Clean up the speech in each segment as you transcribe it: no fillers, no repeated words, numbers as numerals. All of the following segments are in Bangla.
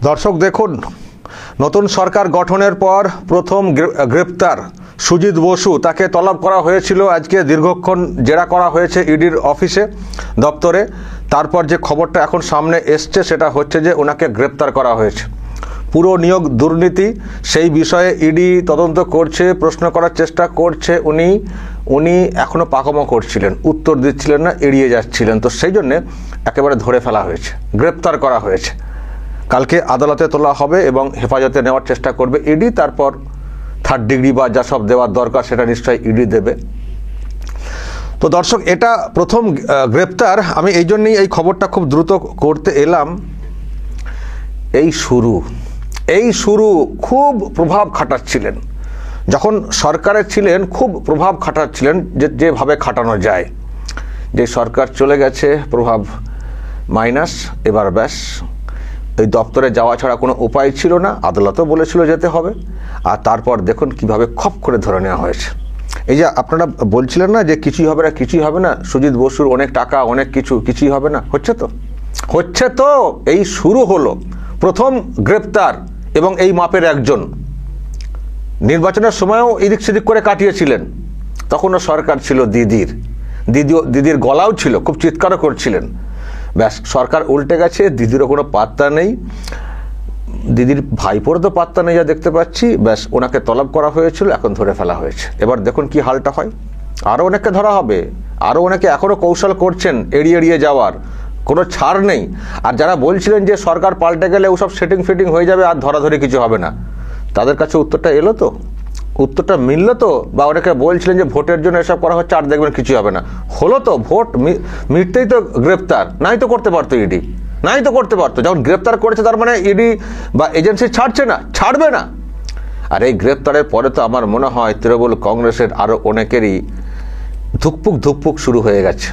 দর্শক দেখুন, নতুন সরকার গঠনের পর প্রথম গ্রেপ্তার সুজিত বসু, তাকে তলব করা হয়েছিল। আজকে দীর্ঘক্ষণ জেরা করা হয়েছে ইডির অফিসে, দপ্তরে। তারপর যে খবরটা এখন সামনে এসছে সেটা হচ্ছে যে ওনাকে গ্রেপ্তার করা হয়েছে। পুরো নিয়োগ দুর্নীতি, সেই বিষয়ে ইডি তদন্ত করছে, প্রশ্ন করার চেষ্টা করছে। উনি এখনও পাকামো করছিলেন, উত্তর দিচ্ছিলেন না, এড়িয়ে যাচ্ছিলেন। তো সেই জন্যে একেবারে ধরে ফেলা হয়েছে, গ্রেপ্তার করা হয়েছে। কালকে আদালতে তোলা হবে এবং হেফাজতে নেওয়ার চেষ্টা করবে ইডি। তারপর থার্ড ডিগ্রি বা যা সব দেওয়ার দরকার সেটা নিশ্চয়ই ইডি দেবে। তো দর্শক, এটা প্রথম গ্রেপ্তার। আমি এই জন্যই এই খবরটা খুব দ্রুত করতে এলাম। এই শুরু খুব প্রভাব খাটাচ্ছিলেন, যখন সরকারে ছিলেন খুব প্রভাব খাটাচ্ছিলেন, যেভাবে খাটানো যায়। যে সরকার চলে গেছে, প্রভাব মাইনাস। এবার ব্যাস, এই দপ্তরে যাওয়া ছাড়া কোনো উপায় ছিল না, আদালতও বলেছিল যেতে হবে। আর তারপর দেখুন কিভাবে খপ করে ধরে নেওয়া হয়েছে। এই যে আপনারা বলছিলেন না যে কিছুই হবে না, সুজিত বসুর অনেক টাকা, অনেক কিছুই হবে না, হচ্ছে তো। এই শুরু হলো প্রথম গ্রেপ্তার, এবং এই মাপের একজন। নির্বাচনের সময়ও এদিক সেদিক করে কাটিয়েছিলেন, তখনও সরকার ছিল দিদির গলাও ছিল, খুব চিৎকারও করছিলেন। ব্যাস, সরকার উল্টে গেছে, দিদিরও কোনো পাত্তা নেই, দিদির ভাইপোর তো পাত্তা নেই যা দেখতে পাচ্ছি। ব্যাস, ওনাকে তলব করা হয়েছিল, এখন ধরে ফেলা হয়েছে। এবার দেখুন কি হালটা হয়। আরও অনেককে ধরা হবে, আরও অনেকে এখনও কৌশল করছেন এড়িয়ে যাওয়ার, কোনো ছাড় নেই। আর যারা বলছিলেন যে সরকার পাল্টে গেলে ওসব সেটিং ফিটিং হয়ে যাবে আর ধরাধরি কিছু হবে না, তাদের কাছে উত্তরটা এলো তো, উত্তরটা মিলল তো। বা অনেকে বলছিলেন যে ভোটের জন্য এসব করা হচ্ছে আর দেখবেন কিছু হবে না, হলো তো। ভোট মিটতেই তো গ্রেপ্তার, নাই তো করতে পারতো ইডি, নাই তো করতে পারতো। যখন গ্রেপ্তার করেছে তার মানে ইডি বা এজেন্সি ছাড়বে না। আর এই গ্রেপ্তারের পরে তো আমার মনে হয় তৃণমূল কংগ্রেসের আরও অনেকেরই ধুকপুক শুরু হয়ে গেছে,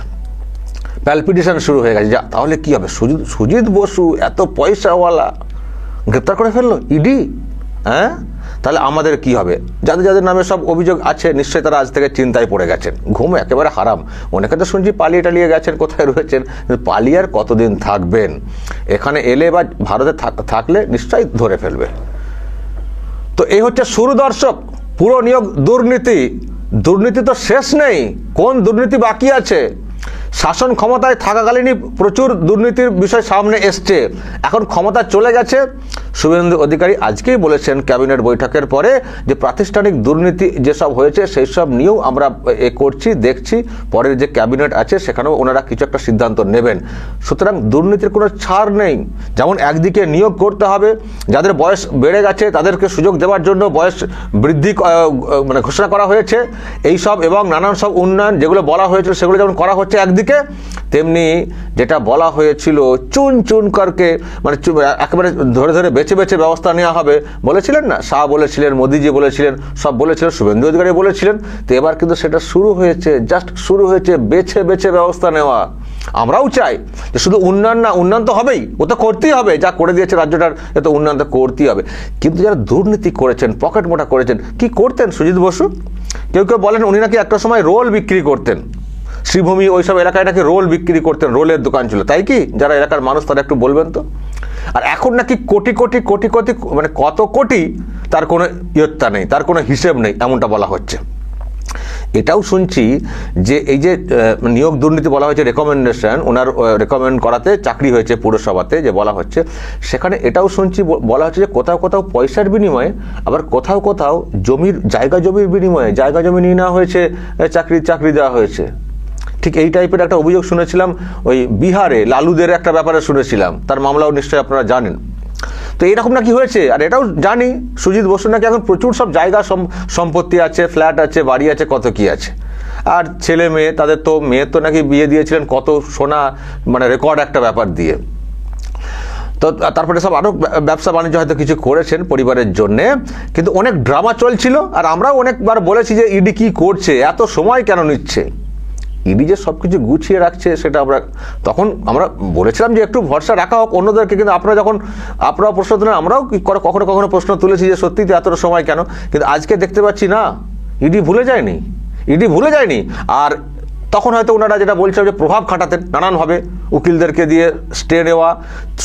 প্যালপিটেশন শুরু হয়ে গেছে। যা, তাহলে কি হবে? সুজিত বসু এত পয়সাওয়ালা গ্রেপ্তার করে ফেললো ইডি, হ্যাঁ? তাহলে আমাদের কি হবে? যাদের নামে সব অভিযোগ আছে নিশ্চয়ই তারা আজ থেকে চিন্তায় পড়ে গেছেন, ঘুম একেবারে হারাম। অনেকে তো শুনছি পালিয়ে গেছেন, কোথায় রয়েছেন। পালিয়ে আর কতদিন থাকবেন? এখানে এলে বা ভারতে থাকলে নিশ্চয়ই ধরে ফেলবে। তো এই হচ্ছে শুরু দর্শক, পুরো নিয়োগ দুর্নীতি তো শেষ নেই। কোন দুর্নীতি বাকি আছে? শাসন ক্ষমতায় থাকাকালীনই প্রচুর দুর্নীতির বিষয় সামনে এসছে। এখন ক্ষমতা চলে গেছে, শুভেন্দু অধিকারী আজকেই বলেছেন ক্যাবিনেট বৈঠকের পরে যে প্রাতিষ্ঠানিক দুর্নীতি যেসব হয়েছে সেই সব নিয়েও আমরা দেখছি। পরের যে ক্যাবিনেট আছে সেখানেও ওনারা কিছু একটা সিদ্ধান্ত নেবেন। সুতরাং দুর্নীতির কোনো ছাড় নেই। যেমন একদিকে নিয়োগ করতে হবে, যাদের বয়স বেড়ে গেছে তাদেরকে সুযোগ দেওয়ার জন্য বয়স বৃদ্ধি ঘোষণা করা হয়েছে এইসব, এবং নানান সব উন্নয়ন যেগুলো বলা হয়েছিল সেগুলো যেমন করা হচ্ছে একদিকে, তেমনি যেটা বলা হয়েছিল চুন করকে একেবারে ধরে বেছে ব্যবস্থা নেওয়া হবে বলেছিলেন না, শাহ বলেছিলেন, মোদিজি বলেছিলেন, সব বলেছিলেন, শুভেন্দু অধিকারী বলেছিলেন। তো এবার কিন্তু সেটা শুরু হয়েছে, বেছে ব্যবস্থা নেওয়া। আমরাও চাই যে শুধু উন্নয়ন না, উন্নয়ন তো হবেই, ও তো করতেই হবে, যা করে দিয়েছে রাজ্যটার, এ তো উন্নয়ন তো করতেই হবে। কিন্তু যারা দুর্নীতি করেছেন, পকেট মোটা করেছেন, কি করতেন সুজিত বসু? কেউ বলেন উনি নাকি একটা সময় রোল বিক্রি করতেন, শ্রীভূমি ওইসব এলাকায় নাকি রোল বিক্রি করতেন, রোলের দোকান ছিল, তাই কি? যারা এলাকার মানুষ তারা একটু বলবেন তো। আর এখন নাকি কোটি কত কোটি, তার কোনো ইয়ত্তা নেই, তার কোনো হিসেব নেই, এমনটা বলা হচ্ছে। এটাও শুনছি যে এই যে নিয়োগ দুর্নীতি বলা হয়েছে, রেকমেন্ডেশন ওনার রেকমেন্ড করাতে চাকরি হয়েছে পুরসভাতে যে বলা হচ্ছে, সেখানে এটাও শুনছি বলা হচ্ছে যে কোথাও পয়সার বিনিময়ে, আবার কোথাও জায়গা জমির বিনিময়ে জায়গা জমি নিয়ে নেওয়া হয়েছে, চাকরি দেওয়া হয়েছে। ঠিক এই টাইপের একটা অভিযোগ শুনেছিলাম ওই বিহারে লালুদের একটা ব্যাপারে শুনেছিলাম, তার মামলাও নিশ্চয়ই আপনারা জানেন। তো এরকম নাকি হয়েছে। আর এটাও জানি সুজিত বসু নাকি এখন প্রচুর সব জায়গা সম্পত্তি আছে, ফ্ল্যাট আছে, বাড়ি আছে, কত কি আছে। আর ছেলে মেয়ে, তাদের তো মেয়ে তো নাকি বিয়ে দিয়েছিলেন কত সোনা, রেকর্ড একটা ব্যাপার দিয়ে। তো তারপরে সব আরও ব্যবসা বাণিজ্য হয়তো কিছু করেছেন পরিবারের জন্যে, কিন্তু অনেক ড্রামা চলছিল। আর আমরাও অনেকবার বলেছি যে ইডি কি করছে, এত সময় কেন নিচ্ছে? ইডি যে সব কিছু গুছিয়ে রাখছে সেটা তখন আমরা বলেছিলাম যে একটু ভরসা রাখা হোক অন্যদেরকে। কিন্তু আপনারা প্রশ্ন তুলেন, আমরাও কখনো প্রশ্ন তুলেছি যে সত্যি তো এতটা সময় কেন। কিন্তু আজকে দেখতে পাচ্ছি না, ইডি ভুলে যায়নি। আর তখন হয়তো ওনারা যেটা বলছে যে প্রভাব খাটাতেন নানানভাবে, উকিলদেরকে দিয়ে স্টে নেওয়া,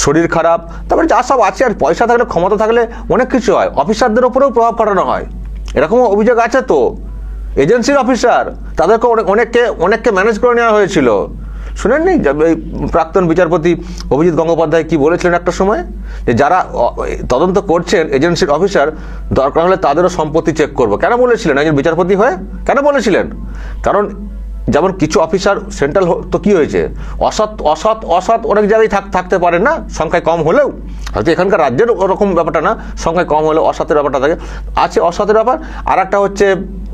শরীর খারাপ, তারপরে যা সব আছে। আর পয়সা থাকলে, ক্ষমতা থাকলে অনেক কিছু হয়, অফিসারদের ওপরেও প্রভাব খাটানো হয়, এরকম অভিযোগ আছে। তো এজেন্সির অফিসার তাদেরকে অনেককে ম্যানেজ করে নেওয়া হয়েছিল। শুনেননি এই প্রাক্তন বিচারপতি অভিজিৎ গঙ্গোপাধ্যায় কি বলেছিলেন একটা সময়, যে যারা তদন্ত করছেন এজেন্সির অফিসার, দরকার হলে তাদেরও সম্পত্তি চেক করবো। কেন বলেছিলেন একজন বিচারপতি হয়ে? কেন বলেছিলেন? কারণ যেমন কিছু অফিসার সেন্ট্রাল তো কি হয়েছে, অসৎ অনেক জায়গায় থাকতে পারেন না, সংখ্যায় কম হলেও, হয়তো এখানকার রাজ্যের ওরকম ব্যাপারটা না, সংখ্যায় কম হলেও অসতের ব্যাপারটা থাকে, আছে অসতের ব্যাপার। আর একটা হচ্ছে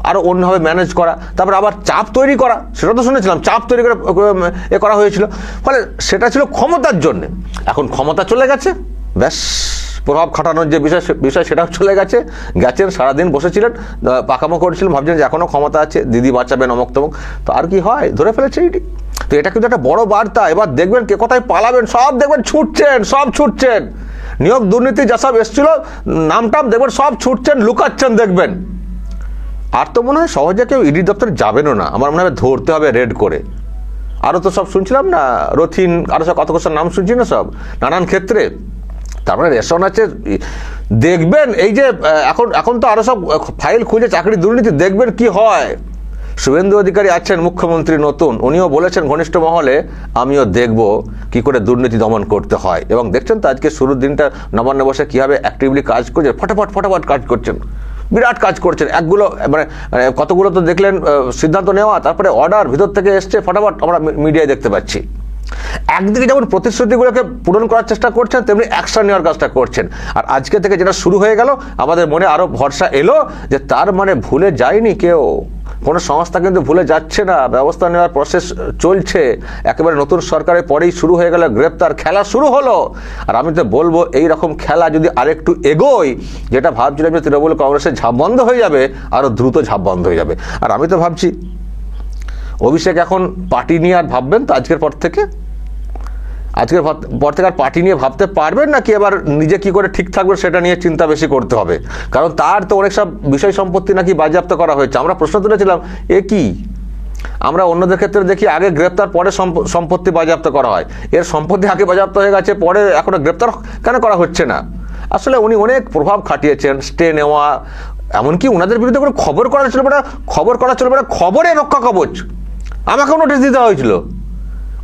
আরও অন্যভাবে ম্যানেজ করা, তারপরে আবার চাপ তৈরি করা, সেটা তো শুনেছিলাম, চাপ তৈরি করে করা হয়েছিল। ফলে সেটা ছিল ক্ষমতার জন্যে। এখন ক্ষমতা চলে গেছে, ব্যাস প্রভাব খাটানোর যে বিষয় সেটাও চলে গেছেন। সারাদিন বসেছিলেন, পাকামো করেছিলেন, ভাবছেন যে এখনও ক্ষমতা আছে, দিদি বাঁচাবেন, অমক তমক। তো আর কি হয়, ধরে ফেলেছে এইটি। তো এটা কিন্তু একটা বড় বার্তা। এবার দেখবেন কে কোথায় পালাবেন, সব দেখবেন ছুটছেন। নিয়োগ দুর্নীতি যা সব এসেছিল নামটাম দেখবেন সব ছুটছেন, লুকাচ্ছেন দেখবেন। আর তো মনে হয় সহজে কেউ ইডি দপ্তরে যাবেনও না, আমার মনে হয় ধরতে হবে রেড করে। আরও তো সব শুনছিলাম না, রথিন, আরও সব কত নাম শুনছি না, সব নানান ক্ষেত্রে। তারপরে রেশন আছে, দেখবেন এই যে এখন তো আরো সব ফাইল খুঁজে চাকরি দুর্নীতি, দেখবেন কি হয়। শুভেন্দু অধিকারী আছেন মুখ্যমন্ত্রী নতুন, উনিও বলেছেন ঘনিষ্ঠ মহলে, আমিও দেখব কি করে দুর্নীতি দমন করতে হয়। এবং দেখছেন তো আজকে শুরুর দিনটা নবান্নে বসে কীভাবে অ্যাক্টিভলি কাজ করছেন, ফটাফট কাজ করছেন, বিরাট কাজ করছেন। একগুলো মানে কতগুলো তো দেখলেন সিদ্ধান্ত নেওয়া, তারপরে অর্ডার ভিতর থেকে এসছে, ফটাফট আমরা মিডিয়ায় দেখতে পাচ্ছি। একদিকে যেমন প্রতিশ্রুতিগুলোকে পূরণ করার চেষ্টা করছেন, তেমনি অ্যাকশন নেওয়ার কাজটা করছেন। আর আজকে থেকে যেটা শুরু হয়ে গেল, আমাদের মনে আরো ভরসা এলো যে তার মানে ভুলে যায়নি কেউ, কোনো সংস্থা কিন্তু ভুলে যাচ্ছে না, ব্যবস্থা নেওয়ার প্রসেস চলছে। একেবারে নতুন সরকারের পরেই শুরু হয়ে গেল গ্রেপ্তার খেলা, শুরু হলো। আর আমি তো বলবো এই রকম খেলা যদি আরেকটু এগোয়, যেটা ভাবছিলাম যে তৃণমূল কংগ্রেসের ঝাঁপ বন্ধ হয়ে যাবে, আরো দ্রুত ঝাঁপ বন্ধ হয়ে যাবে। আর আমি তো ভাবছি অভিষেক এখন পার্টি নিয়ে আর ভাববেন তো আজকের পর থেকে আর পার্টি নিয়ে ভাবতে পারবেন নাকি এবার নিজে কি করে ঠিক থাকবে সেটা নিয়ে চিন্তা বেশি করতে হবে। কারণ তার তো অনেক সব বিষয় সম্পত্তি নাকি বাজেয়াপ্ত করা হয়েছে। আমরা প্রশ্ন তুলেছিলাম, এ কি? আমরা অন্যদের ক্ষেত্রে দেখি আগে গ্রেপ্তার পরে সম্পত্তি বাজেয়াপ্ত করা হয়, এর সম্পত্তি আগে বাজেয়াপ্ত হয়ে গেছে, পরে এখনো গ্রেপ্তার কেন করা হচ্ছে না? আসলে উনি অনেক প্রভাব খাটিয়েছেন, স্টে নেওয়া, এমনকি ওনাদের বিরুদ্ধে কোনো খবর করা চলবে না, খবরে রক্ষা কবচ আমাকেও নোটিশ দিতে হয়েছিল।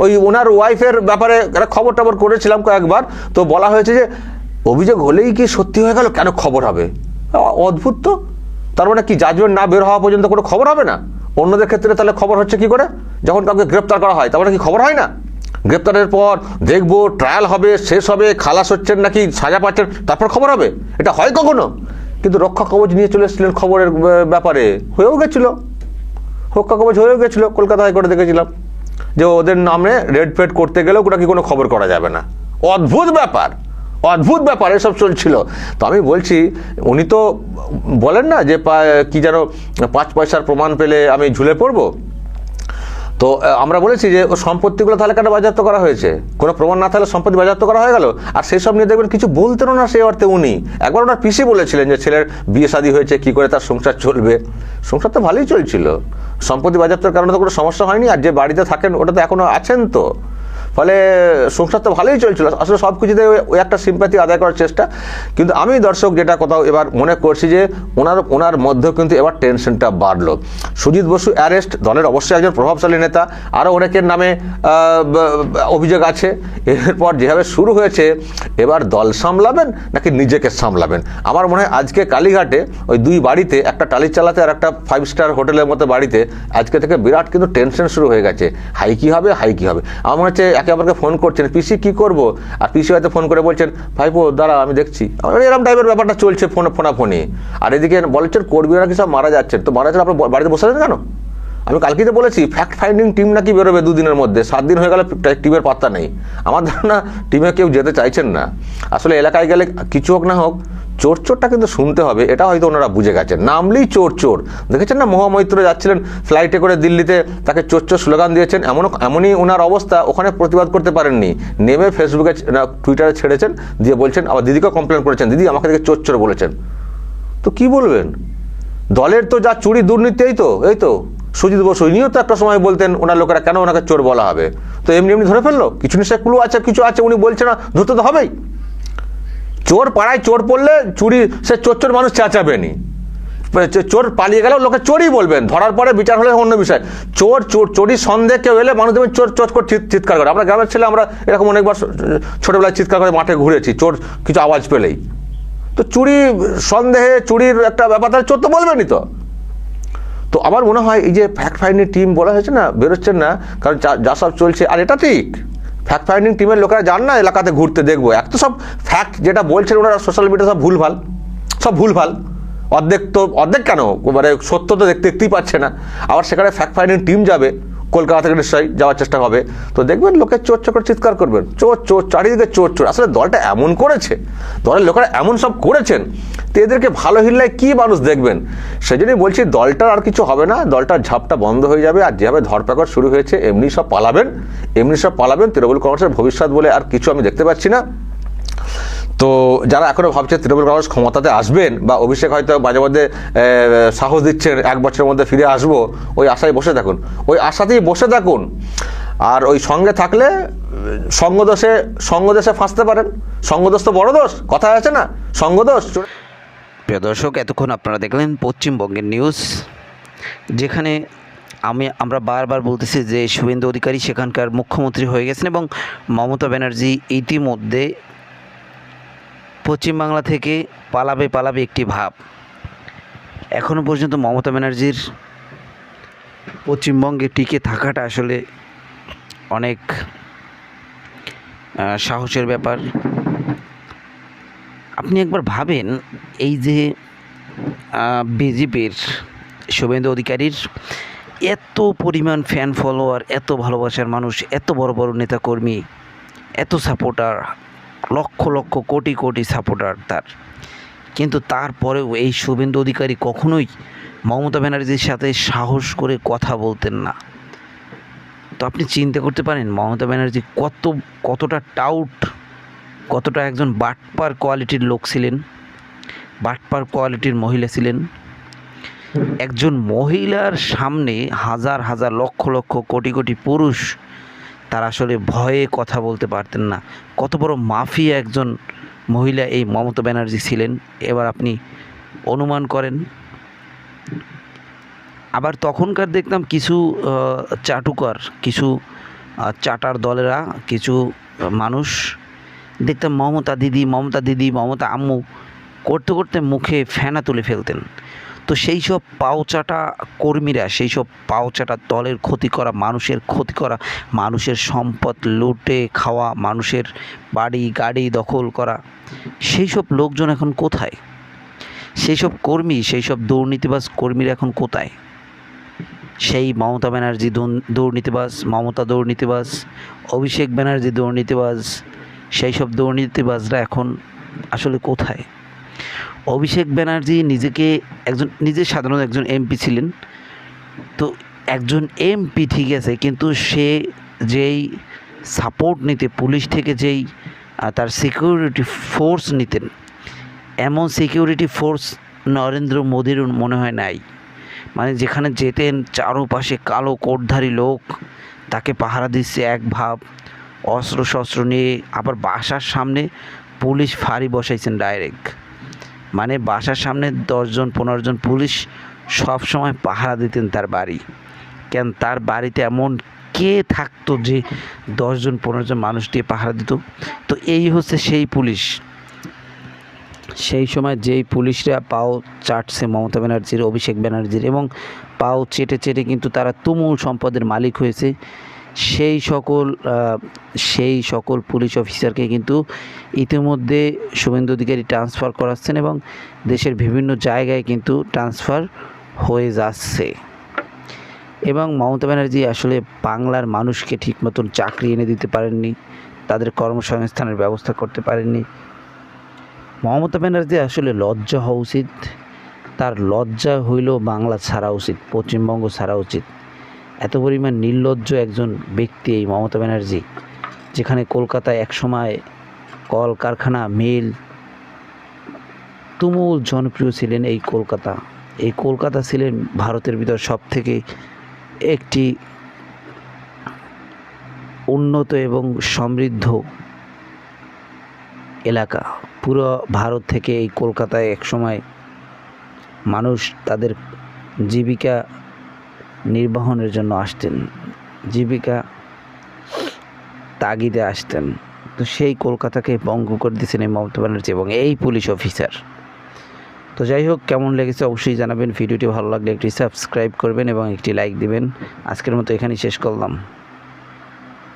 ওই ওনার ওয়াইফের ব্যাপারে একটা খবর করেছিলাম কয়েকবার, তো বলা হয়েছে যে অভিযোগ হলেই কি সত্যি হয়ে গেল, কেন খবর হবে? অদ্ভুত তো। তার মানে কি জাজমেন্ট না বের হওয়া পর্যন্ত কোনো খবর হবে না? অন্যদের ক্ষেত্রে তাহলে খবর হচ্ছে কি করে? যখন কাউকে গ্রেপ্তার করা হয় তারপরে কি খবর হয় না? গ্রেপ্তারের পর দেখবো, ট্রায়াল হবে, শেষ হবে, খালাস হচ্ছেন নাকি সাজা পাচ্ছেন, তারপর খবর হবে? এটা হয় কখনো? কিন্তু রক্ষা কবচ নিয়ে চলে এসেছিলেন খবরের ব্যাপারে, হয়েও গেছিল, রক্ষা কবচ হয়েও গেছিল। কলকাতা হাইকোর্টে দেখেছিলাম যে ওদের নামে রেড ফেড করতে গেলেও ওটা কি কোনো খবর করা যাবে না। অদ্ভুত ব্যাপার এসব চলছিল। তো আমি বলছি, উনি তো বলেন না যে কি যেন 5 পয়সার প্রমাণ পেলে আমি ঝুলে পড়বো। তো আমরা বলেছি যে সম্পত্তিগুলো তাহলে কেন বাজেয়াপ্ত করা হয়েছে? কোনো প্রমাণ না থাকলে সম্পত্তি বাজেয়াপ্ত করা হয়ে গেল। আর সেই সব নিয়ে দেখবেন কিছু বলতেনও না সেই অর্থে। উনি একবার ওনার পিসি বলেছিলেন যে ছেলের বিয়ে শাদী হয়েছে, কি করে তার সংসার চলবে। সংসার তো ভালোই চলছিল, সম্পত্তি বাজেয়াপ্তের কারণে তো কোনো সমস্যা হয়নি। আর যে বাড়িতে থাকেন ওটা তো এখনো আছেন, তো ফলে সংসার তো ভালোই চলছিল। আসলে সব কিছুতে ওই একটা সিম্প্যাথি আদায় করার চেষ্টা। কিন্তু আমি দর্শক যেটা কোথাও এবার মনে করছি যে ওনার মধ্যেও কিন্তু এবার টেনশনটা বাড়লো। সুজিত বসু অ্যারেস্ট, দলের অবশ্যই একজন প্রভাবশালী নেতা, আরও অনেকের নামে অভিযোগ আছে। এরপর যেভাবে শুরু হয়েছে, এবার দল সামলাবেন নাকি নিজেকে সামলাবেন? আমার মনে হয় আজকে কালীঘাটে ওই 2 বাড়িতে, একটা টালি চালাতে আর একটা 5 স্টার হোটেলের মতো বাড়িতে আজকে থেকে বিরাট কিন্তু টেনশন শুরু হয়ে গেছে। হাই কি হবে। আমার মনে হচ্ছে একে অপরকে ফোন করছেন, পিসি কি করবো, আর পিসি হয়তো ফোন করে বলছেন, ভাইপো দাঁড়া আমি দেখছি। এরকম টাইপের ব্যাপারটা চলছে ফোনাফোনি। আর এদিকে বলছেন কর্মীরা নাকি সব মারা যাচ্ছেন। তো মারা যাচ্ছেন, আপনার বাড়িতে বসে আছেন কেন? আমি কালকেই তো বলেছি ফ্যাক্ট ফাইন্ডিং টিম নাকি বেরোবে 2 দিনের মধ্যে। 7 দিন হয়ে গেলে টিমের পাত্তা নেই। আমার ধারণা টিমে কেউ যেতে চাইছেন না। আসলে এলাকায় গেলে কিছু হোক না হোক, চোরটা কিন্তু শুনতে হবে, এটা হয়তো ওনারা বুঝে গেছেন। নামলেই চোর। দেখেছেন না, মহামৈত্র যাচ্ছিলেন ফ্লাইটে করে দিল্লিতে, তাকে চোর স্লোগান দিয়েছেন। এমনই ওনার অবস্থা, ওখানে প্রতিবাদ করতে পারেননি, নেমে ফেসবুকে টুইটারে ছেড়েছেন, দিয়ে বলছেন, আবার দিদিকেও কমপ্লেন করেছেন, দিদি আমাকে দেখে চোর বলেছেন। তো কি বলবেন? দলের তো যা চুরি দুর্নীতি, এই তো সুজিত বসু ইনিও তো একটা সময় বলতেন ওনার লোকেরা কেন ওনাকে চোর বলা হবে, তো এমনি এমনি ধরে ফেললো, কিছু নিশ্চয় ক্লু আছে, কিছু আছে, উনি বলছে না, ধরতে তো হবেই। চোর পাড়ায় চোর পড়লে চুরি, সে চোর মানুষ চেঁচাবেনি, চোর পালিয়ে গেলেও লোকে চোরই বলবেন, ধরার পরে বিচার হলে অন্য বিষয়। চোরির সন্দেহ কেউ এলে মানুষ দেখবেন চোর চোর করে চিৎকার করে। আমরা গ্রামের ছেলে, আমরা এরকম অনেকবার ছোটবেলায় চিৎকার করে মাঠে ঘুরেছি চোর কিছু আওয়াজ পেলেই। তো চুরি সন্দেহে চুরির একটা ব্যাপার, তাহলে চোর তো বলবেনই। তো আমার মনে হয় এই যে ফ্যাক্ট ফাইন্ডিং টিম বলা হয়েছে না, বেরোচ্ছেন না, কারণ যা সব চলছে, আর এটা ঠিক ফ্যাক্ট ফাইন্ডিং টিমের লোকেরা যান না এলাকাতে ঘুরতে, দেখবো এক তো সব ফ্যাক্ট যেটা বলছেন ওনারা সোশ্যাল মিডিয়া সব ভুলভাল, অর্ধেক কেন, মানে সত্য তো দেখতেই পাচ্ছে না। আবার সেখানে ফ্যাক্ট ফাইন্ডিং টিম যাবে কলকাতা থেকে নিশ্চয়ই যাওয়ার চেষ্টা হবে, তো দেখবেন লোকে চোর চোর করে চিৎকার করবেন, চোর চারিদিকে চোর। আসলে দলটা এমন করেছে, দলের লোকেরা এমন সব করেছেন, তো এদেরকে ভালো হিল্লায় কি মানুষ দেখবেন। সেই জন্যই বলছি দলটার আর কিছু হবে না, দলটার ঝাপটা বন্ধ হয়ে যাবে। আর যেভাবে ধরপাকড় শুরু হয়েছে এমনি সব পালাবেন। তৃণমূল কংগ্রেসের ভবিষ্যৎ বলে আর কিছু আমি দেখতে পাচ্ছি না। তো যারা এখনো ভাবছে তৃণমূল কংগ্রেস ক্ষমতাতে আসবেন, বা অভিষেক হয়তো মাঝে মধ্যে সাহস দিচ্ছেন 1 বছরের মধ্যে ফিরে আসবো, ওই আশায় বসে থাকুন। আর ওই সঙ্গে থাকলে সঙ্গদোষে ফাঁসতে পারেন। সঙ্গদোষ তো বড় দোষ, কথা আছে না, সঙ্গদোষ। প্রিয় দর্শক, এতক্ষণ আপনারা দেখলেন পশ্চিমবঙ্গের নিউজ, যেখানে আমরা বারবার বলতেছি যে শুভেন্দু অধিকারী সেখানকার মুখ্যমন্ত্রী হয়ে গেছেন এবং মমতা ব্যানার্জি ইতিমধ্যে পশ্চিমবাংলা থেকে পালাবে একটি ভাব। এখনও পর্যন্ত মমতা ব্যানার্জির পশ্চিমবঙ্গে টিকে থাকাটা আসলে অনেক সাহসের ব্যাপার। আপনি একবার ভাবেন, এই যে বিজেপির শুভেন্দু অধিকারীর এত পরিমাণ ফ্যান ফলোয়ার, এত ভালোবাসার মানুষ, এত বড় বড় নেতাকর্মী, এত সাপোর্টার, লক্ষ লক্ষ কোটি কোটি সাপোর্টার তার, কিন্তু তারপরেও এই শুভেন্দু অধিকারী কখনোই মমতা ব্যানার্জির সাথে সাহস করে কথা বলতেন না। তো আপনি চিন্তা করতে পারেন মমতা ব্যানার্জি কতটা টাউট, কতটা একজন বাটপার কোয়ালিটির লোক ছিলেন, বাটপার কোয়ালিটির মহিলা ছিলেন। একজন মহিলার সামনে হাজার হাজার লক্ষ লক্ষ কোটি কোটি পুরুষ তারা আসলে ভয়ে কথা বলতে পারতেন না। কত বড় মাফিয়া একজন মহিলা এই মমতা ব্যানার্জি ছিলেন, এবার আপনি অনুমান করেন। আবার তখনকার দেখতাম কিছু চাটুকার, কিছু চাটার দলেরা, কিছু মানুষ দেখতাম মমতা দিদি, মমতা আম্মু করতে করতে মুখে ফেনা তুলে ফেলতেন। তো সেই সব পাওচাটা কর্মীরা, সেই সব পাওচাটা দলের ক্ষতি করা, মানুষের সম্পদ লুটে খাওয়া, মানুষের বাড়ি গাড়ি দখল করা, সেই সব লোকজন এখন কোথায়? সেই সব কর্মী, সেই সব দুর্নীতিবাজ কর্মীরা এখন কোথায়? সেই মমতা ব্যানার্জি দুর্নীতিবাজ, মমতা দুর্নীতিবাজ, অভিষেক ব্যানার্জি দুর্নীতিবাজ, সেই সব দুর্নীতিবাজরা এখন আসলে কোথায়? অভিষেক ব্যানার্জি নিজে সাধারণত একজন এমপি ছিলেন। তো একজন এমপি ঠিক আছে, কিন্তু সে যেই সাপোর্ট নিতে পুলিশ থেকে, যেই তার সিকিউরিটি ফোর্স নিতেন, এমন সিকিউরিটি ফোর্স নরেন্দ্র মোদীর মনে হয় নাই। মানে যেখানে যেতেন চারোপাশে কালো কোটধারী লোক তাকে পাহারা দিচ্ছে এক ভাব, অস্ত্র শস্ত্র নিয়ে। আবার বাসার সামনে পুলিশ ফাঁড়ি বসাইছেন ডাইরেক্ট, মানে বাসার সামনে 10-15 জন পুলিশ সব সময় পাহারা দিতেন তার বাড়ি। কেন তার বাড়িতে এমন কে থাকতো যে 10-15 জন মানুষ দিয়ে পাহারা দিত? তো এই হচ্ছে সেই পুলিশ। সেই সময় যেই পুলিশরা পাও চাটছে মমতা ব্যানার্জির, অভিষেক ব্যানার্জির, এবং পাও চেটে কিন্তু তারা তুমুল সম্পদের মালিক হয়েছে, সেই সকল পুলিশ অফিসারকে কিন্তু ইতিমধ্যে শুভেন্দু অধিকারী ট্রান্সফার করাচ্ছেন এবং দেশের বিভিন্ন জায়গায় কিন্তু ট্রান্সফার হয়ে যাচ্ছে। এবং মমতা ব্যানার্জি আসলে বাংলার মানুষকে ঠিক মতন চাকরি এনে দিতে পারেননি, তাদের কর্মসংস্থানের ব্যবস্থা করতে পারেননি। মমতা ব্যানার্জি আসলে লজ্জা হওয়া উচিত, তার লজ্জা হইল বাংলা ছাড়া উচিত, পশ্চিমবঙ্গ ছাড়া উচিত। এত পরিমাণ নির্লজ্জ একজন ব্যক্তি এই মমতা ব্যানার্জি, যেখানে কলকাতায় একসময় কলকারখানা, মিল, তুমুল জনপ্রিয় ছিলেন। এই কলকাতা ছিলেন ভারতের ভিতর সবথেকে একটি উন্নত এবং সমৃদ্ধ এলাকা। পুরো ভারত থেকে এই কলকাতায় একসময় মানুষ তাদের জীবিকা নির্বাহনের জন্য আসতেন, জীবিকা তাগিদে আসতেন। তো সেই কলকাতাকে ভঙ্গ করে দিয়েছেন এই মমতা ব্যানার্জি এবং এই পুলিশ অফিসার। তো যাই হোক, কেমন লেগেছে অবশ্যই জানাবেন। ভিডিওটি ভালো লাগলে একটি সাবস্ক্রাইব করবেন এবং একটি লাইক দিবেন। আজকের মতো এখানেই শেষ করলাম।